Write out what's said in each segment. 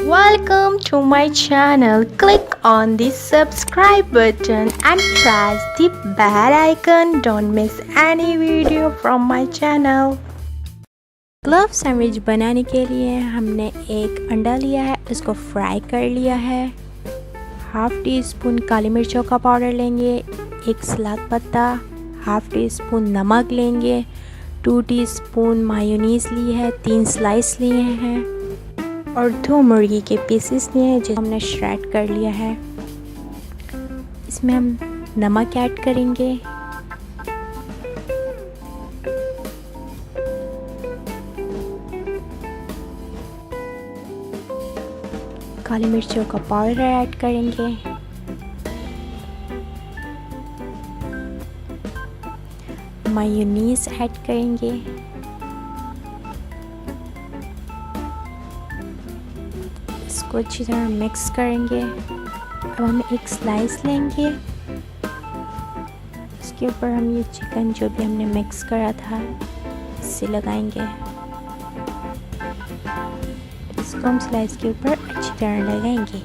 Welcome to my channel. Click on the subscribe button and press the bell icon. Don't miss any video from my channel. Club sandwich बनाने के लिए हमने एक अंडा लिया है, इसको फ्राई कर लिया है। हाफ़ टी स्पून काली मिर्चों का पाउडर लेंगे, एक सलाद पत्ता, हाफ़ टी स्पून नमक लेंगे, 2 टीस्पून मायोनीज़ ली है, 3 स्लाइस लिए हैं और 2 मुर्गी के पीसेस लिए हैं जो हमने श्रेड कर लिया है। इसमें हम नमक ऐड करेंगे, काली मिर्चों का पाउडर ऐड करेंगे, मायोनीज़ ऐड करेंगे, इसको अच्छी तरह मिक्स करेंगे। अब हम एक स्लाइस लेंगे, इसके ऊपर हम ये चिकन जो भी हमने मिक्स करा था इससे लगाएंगे। इसको हम स्लाइस के ऊपर अच्छी तरह लगाएंगे।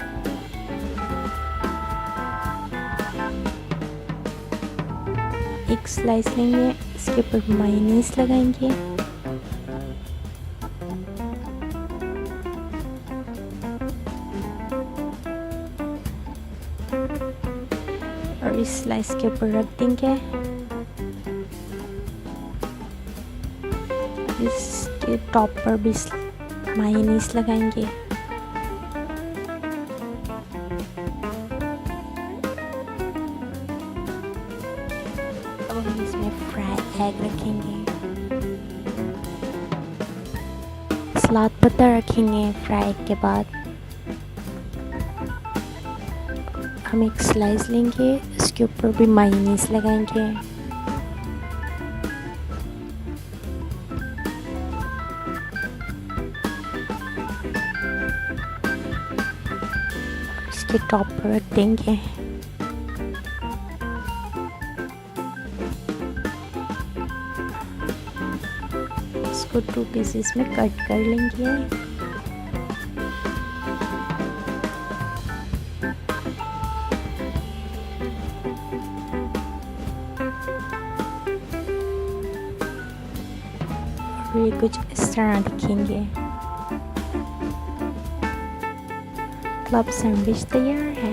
एक स्लाइस लेंगे, इसके ऊपर मायोनीज़ लगाएंगे, और इस स्लाइस के ऊपर रख देंगे। इसके टॉप पर भी मायोनीज़ लगाएंगे। अब हम इसमें फ्राई एग रखेंगे, सलाद पत्ता रखेंगे। फ्राई के बाद हम एक स्लाइस लेंगे, इसके ऊपर भी मायोनीज़ लगाएंगे। इसके टॉप पर रख देंगे। इसको 2 पीसेस में कट कर लेंगे। और ये कुछ इस तरह दिखेंगे। क्लब सैंडविच तैयार है।